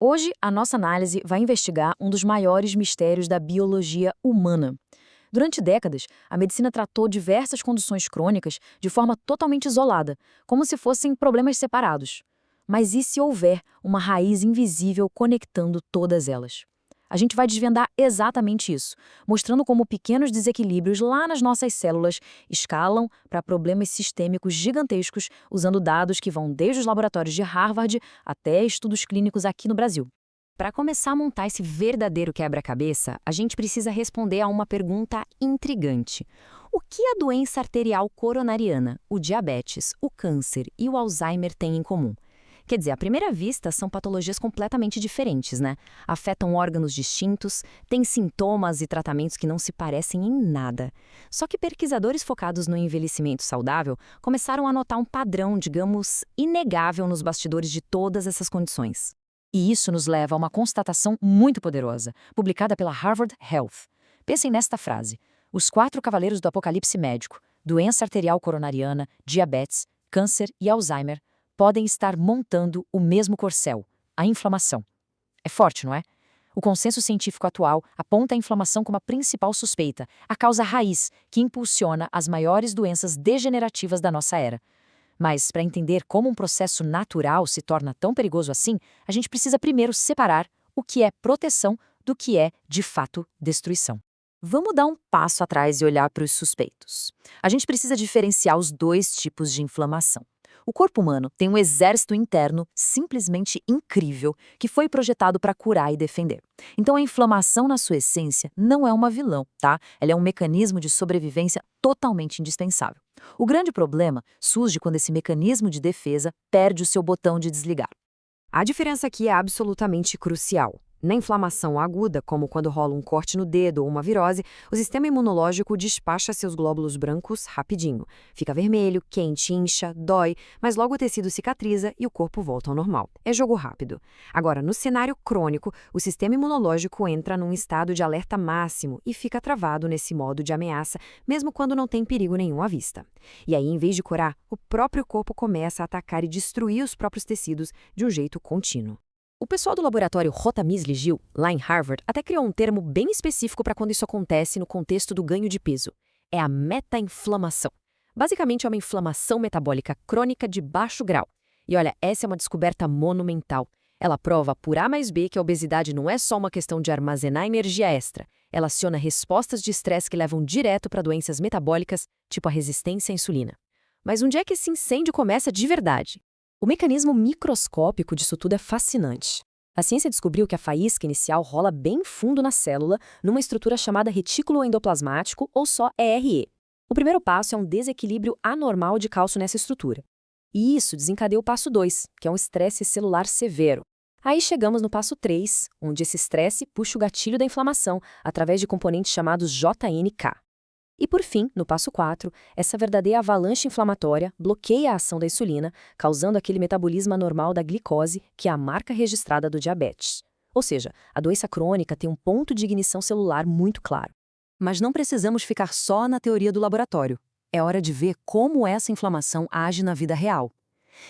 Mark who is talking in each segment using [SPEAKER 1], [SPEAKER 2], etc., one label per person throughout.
[SPEAKER 1] Hoje, a nossa análise vai investigar um dos maiores mistérios da biologia humana. Durante décadas, a medicina tratou diversas condições crônicas de forma totalmente isolada, como se fossem problemas separados. Mas e se houver uma raiz invisível conectando todas elas? A gente vai desvendar exatamente isso, mostrando como pequenos desequilíbrios lá nas nossas células escalam para problemas sistêmicos gigantescos, usando dados que vão desde os laboratórios de Harvard até estudos clínicos aqui no Brasil. Para começar a montar esse verdadeiro quebra-cabeça, a gente precisa responder a uma pergunta intrigante. O que a doença arterial coronariana, o diabetes, o câncer e o Alzheimer têm em comum? Quer dizer, à primeira vista, são patologias completamente diferentes, né? Afetam órgãos distintos, têm sintomas e tratamentos que não se parecem em nada. Só que pesquisadores focados no envelhecimento saudável começaram a notar um padrão, digamos, inegável nos bastidores de todas essas condições. E isso nos leva a uma constatação muito poderosa, publicada pela Harvard Health. Pensem nesta frase: os 4 cavaleiros do apocalipse médico, doença arterial coronariana, diabetes, câncer e Alzheimer, podem estar montando o mesmo corcel, a inflamação. É forte, não é? O consenso científico atual aponta a inflamação como a principal suspeita, a causa raiz que impulsiona as maiores doenças degenerativas da nossa era. Mas, para entender como um processo natural se torna tão perigoso assim, a gente precisa primeiro separar o que é proteção do que é, de fato, destruição. Vamos dar um passo atrás e olhar para os suspeitos. A gente precisa diferenciar os 2 tipos de inflamação. O corpo humano tem um exército interno simplesmente incrível que foi projetado para curar e defender. Então a inflamação, na sua essência, não é uma vilã, tá? Ela é um mecanismo de sobrevivência totalmente indispensável. O grande problema surge quando esse mecanismo de defesa perde o seu botão de desligar.
[SPEAKER 2] A diferença aqui é absolutamente crucial. Na inflamação aguda, como quando rola um corte no dedo ou uma virose, o sistema imunológico despacha seus glóbulos brancos rapidinho. Fica vermelho, quente, incha, dói, mas logo o tecido cicatriza e o corpo volta ao normal. É jogo rápido. Agora, no cenário crônico, o sistema imunológico entra num estado de alerta máximo e fica travado nesse modo de ameaça, mesmo quando não tem perigo nenhum à vista. E aí, em vez de curar, o próprio corpo começa a atacar e destruir os próprios tecidos de um jeito contínuo. O pessoal do laboratório Rota-Misli-Gil, lá em Harvard, até criou um termo bem específico para quando isso acontece no contexto do ganho de peso. É a meta-inflamação. Basicamente, é uma inflamação metabólica crônica de baixo grau. E olha, essa é uma descoberta monumental. Ela prova por A mais B que a obesidade não é só uma questão de armazenar energia extra. Ela aciona respostas de estresse que levam direto para doenças metabólicas, tipo a resistência à insulina. Mas onde é que esse incêndio começa de verdade?
[SPEAKER 1] O mecanismo microscópico disso tudo é fascinante. A ciência descobriu que a faísca inicial rola bem fundo na célula, numa estrutura chamada retículo endoplasmático, ou só ERE. O primeiro passo é um desequilíbrio anormal de cálcio nessa estrutura. E isso desencadeia o passo 2, que é um estresse celular severo. Aí chegamos no passo 3, onde esse estresse puxa o gatilho da inflamação através de componentes chamados JNK. E por fim, no passo 4, essa verdadeira avalanche inflamatória bloqueia a ação da insulina, causando aquele metabolismo anormal da glicose, que é a marca registrada do diabetes. Ou seja, a doença crônica tem um ponto de ignição celular muito claro. Mas não precisamos ficar só na teoria do laboratório. É hora de ver como essa inflamação age na vida real.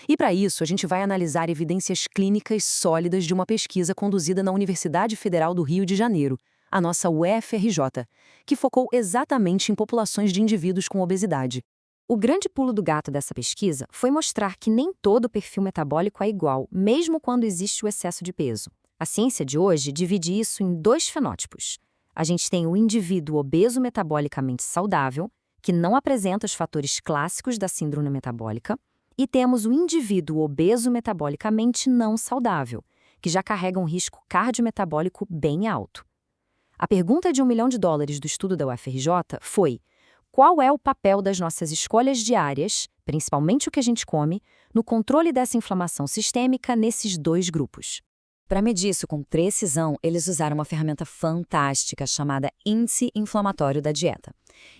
[SPEAKER 1] E para isso, a gente vai analisar evidências clínicas sólidas de uma pesquisa conduzida na Universidade Federal do Rio de Janeiro, a nossa UFRJ, que focou exatamente em populações de indivíduos com obesidade.
[SPEAKER 2] O grande pulo do gato dessa pesquisa foi mostrar que nem todo perfil metabólico é igual, mesmo quando existe o excesso de peso. A ciência de hoje divide isso em 2 fenótipos. A gente tem o indivíduo obeso metabolicamente saudável, que não apresenta os fatores clássicos da síndrome metabólica, e temos o indivíduo obeso metabolicamente não saudável, que já carrega um risco cardiometabólico bem alto. A pergunta de $1 milhão do estudo da UFRJ foi: qual é o papel das nossas escolhas diárias, principalmente o que a gente come, no controle dessa inflamação sistêmica nesses 2 grupos? Para medir isso com precisão, eles usaram uma ferramenta fantástica chamada Índice Inflamatório da Dieta.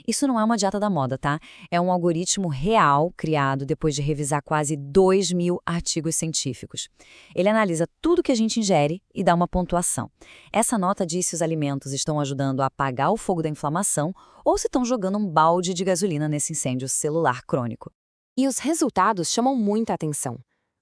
[SPEAKER 2] Isso não é uma dieta da moda, tá? É um algoritmo real criado depois de revisar quase 2.000 artigos científicos. Ele analisa tudo que a gente ingere e dá uma pontuação. Essa nota diz se os alimentos estão ajudando a apagar o fogo da inflamação ou se estão jogando um balde de gasolina nesse incêndio celular crônico.
[SPEAKER 3] E os resultados chamam muita atenção.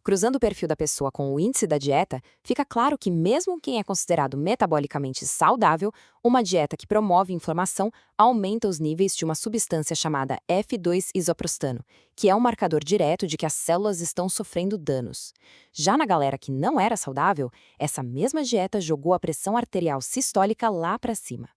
[SPEAKER 2] Cruzando o perfil da pessoa com o índice da dieta, fica claro que mesmo quem é considerado metabolicamente saudável, uma dieta que promove inflamação aumenta os níveis de uma substância chamada F2-isoprostano, que é um marcador direto de que as células estão sofrendo danos. Já na galera que não era saudável, essa mesma dieta jogou a pressão arterial sistólica lá para cima.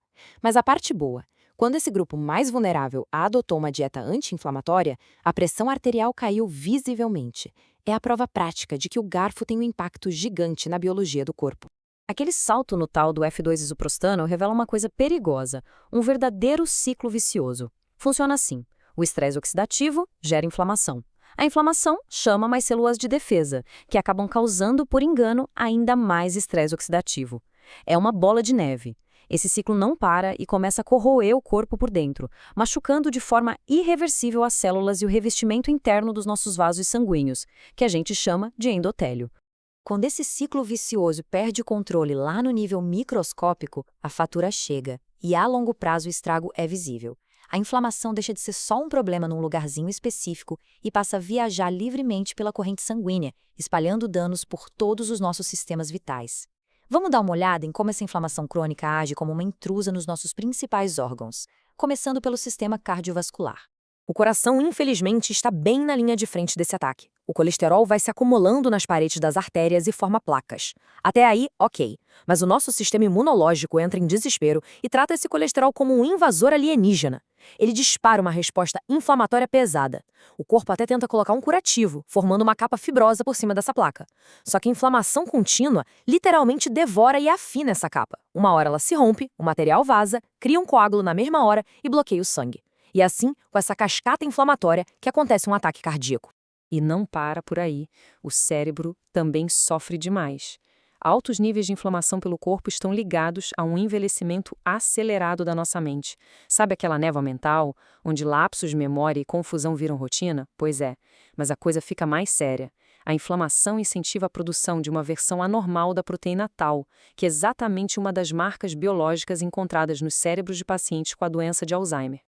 [SPEAKER 2] Mas a parte boa, quando esse grupo mais vulnerável adotou uma dieta anti-inflamatória, a pressão arterial caiu visivelmente. É a prova prática de que o garfo tem um impacto gigante na biologia do corpo.
[SPEAKER 1] Aquele salto no tal do F2-isoprostano revela uma coisa perigosa, um verdadeiro ciclo vicioso. Funciona assim: o estresse oxidativo gera inflamação. A inflamação chama mais células de defesa, que acabam causando, por engano, ainda mais estresse oxidativo. É uma bola de neve. Esse ciclo não para e começa a corroer o corpo por dentro, machucando de forma irreversível as células e o revestimento interno dos nossos vasos sanguíneos, que a gente chama de endotélio. Quando esse ciclo vicioso perde o controle lá no nível microscópico, a fatura chega, e a longo prazo o estrago é visível. A inflamação deixa de ser só um problema num lugarzinho específico e passa a viajar livremente pela corrente sanguínea, espalhando danos por todos os nossos sistemas vitais. Vamos dar uma olhada em como essa inflamação crônica age como uma intrusa nos nossos principais órgãos, começando pelo sistema cardiovascular. O coração, infelizmente, está bem na linha de frente desse ataque. O colesterol vai se acumulando nas paredes das artérias e forma placas. Até aí, ok. Mas o nosso sistema imunológico entra em desespero e trata esse colesterol como um invasor alienígena. Ele dispara uma resposta inflamatória pesada. O corpo até tenta colocar um curativo, formando uma capa fibrosa por cima dessa placa. Só que a inflamação contínua literalmente devora e afina essa capa. Uma hora ela se rompe, o material vaza, cria um coágulo na mesma hora e bloqueia o sangue. E assim, com essa cascata inflamatória, que acontece um ataque cardíaco. E não para por aí. O cérebro também sofre demais. Altos níveis de inflamação pelo corpo estão ligados a um envelhecimento acelerado da nossa mente. Sabe aquela névoa mental, onde lapsos de memória e confusão viram rotina? Pois é, mas a coisa fica mais séria. A inflamação incentiva a produção de uma versão anormal da proteína tau, que é exatamente uma das marcas biológicas encontradas nos cérebros de pacientes com a doença de Alzheimer.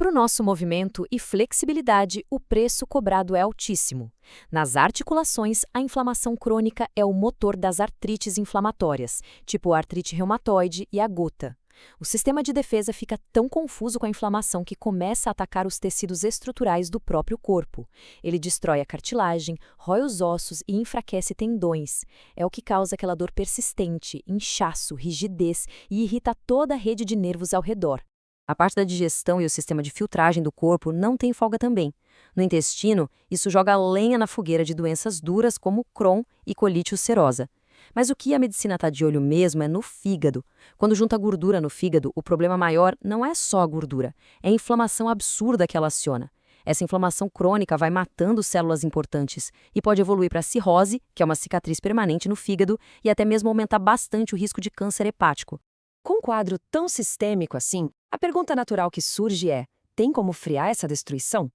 [SPEAKER 1] Para o nosso movimento e flexibilidade, o preço cobrado é altíssimo. Nas articulações, a inflamação crônica é o motor das artrites inflamatórias, tipo a artrite reumatoide e a gota. O sistema de defesa fica tão confuso com a inflamação que começa a atacar os tecidos estruturais do próprio corpo. Ele destrói a cartilagem, rói os ossos e enfraquece tendões. É o que causa aquela dor persistente, inchaço, rigidez e irrita toda a rede de nervos ao redor. A parte da digestão e o sistema de filtragem do corpo não tem folga também. No intestino, isso joga lenha na fogueira de doenças duras como Crohn e colite ulcerosa. Mas o que a medicina está de olho mesmo é no fígado. Quando junta gordura no fígado, o problema maior não é só a gordura, é a inflamação absurda que ela aciona. Essa inflamação crônica vai matando células importantes e pode evoluir para cirrose, que é uma cicatriz permanente no fígado, e até mesmo aumentar bastante o risco de câncer hepático. Com um quadro tão sistêmico assim, a pergunta natural que surge é: tem como frear essa destruição?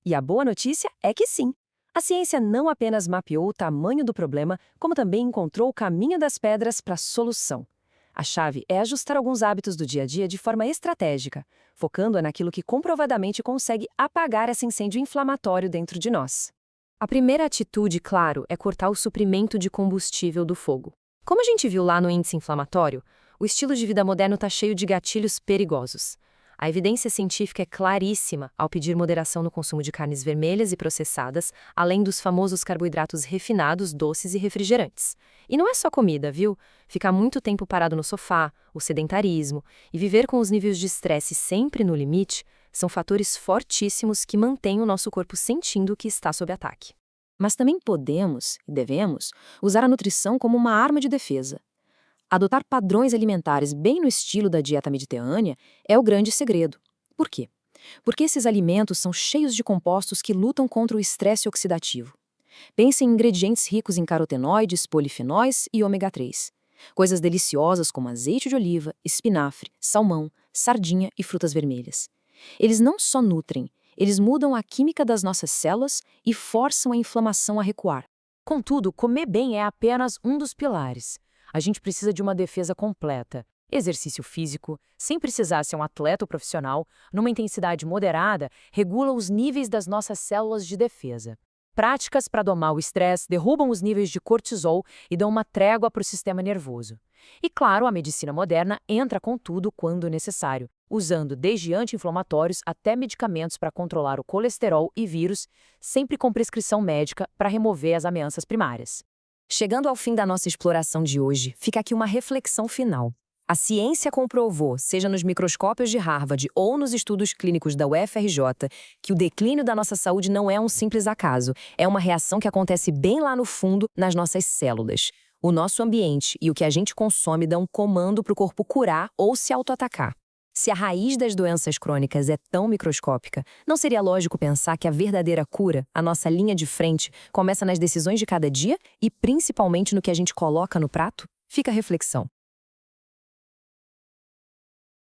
[SPEAKER 1] E a boa notícia é que sim. A ciência não apenas mapeou o tamanho do problema, como também encontrou o caminho das pedras para a solução. A chave é ajustar alguns hábitos do dia a dia de forma estratégica, focando naquilo que comprovadamente consegue apagar esse incêndio inflamatório dentro de nós. A primeira atitude, claro, é cortar o suprimento de combustível do fogo. Como a gente viu lá no índice inflamatório, o estilo de vida moderno está cheio de gatilhos perigosos. A evidência científica é claríssima ao pedir moderação no consumo de carnes vermelhas e processadas, além dos famosos carboidratos refinados, doces e refrigerantes. E não é só comida, viu? Ficar muito tempo parado no sofá, o sedentarismo e viver com os níveis de estresse sempre no limite são fatores fortíssimos que mantêm o nosso corpo sentindo que está sob ataque. Mas também podemos e devemos usar a nutrição como uma arma de defesa. Adotar padrões alimentares bem no estilo da dieta mediterrânea é o grande segredo. Por quê? Porque esses alimentos são cheios de compostos que lutam contra o estresse oxidativo. Pense em ingredientes ricos em carotenoides, polifenóis e ômega 3. Coisas deliciosas como azeite de oliva, espinafre, salmão, sardinha e frutas vermelhas. Eles não só nutrem, eles mudam a química das nossas células e forçam a inflamação a recuar. Contudo, comer bem é apenas um dos pilares. A gente precisa de uma defesa completa. Exercício físico, sem precisar ser um atleta ou profissional, numa intensidade moderada, regula os níveis das nossas células de defesa. Práticas para domar o estresse derrubam os níveis de cortisol e dão uma trégua para o sistema nervoso. E claro, a medicina moderna entra com tudo quando necessário, usando desde anti-inflamatórios até medicamentos para controlar o colesterol e vírus, sempre com prescrição médica para remover as ameaças primárias.
[SPEAKER 2] Chegando ao fim da nossa exploração de hoje, fica aqui uma reflexão final. A ciência comprovou, seja nos microscópios de Harvard ou nos estudos clínicos da UFRJ, que o declínio da nossa saúde não é um simples acaso, é uma reação que acontece bem lá no fundo, nas nossas células. O nosso ambiente e o que a gente consome dão um comando para o corpo curar ou se autoatacar. Se a raiz das doenças crônicas é tão microscópica, não seria lógico pensar que a verdadeira cura, a nossa linha de frente, começa nas decisões de cada dia e principalmente no que a gente coloca no prato? Fica a reflexão.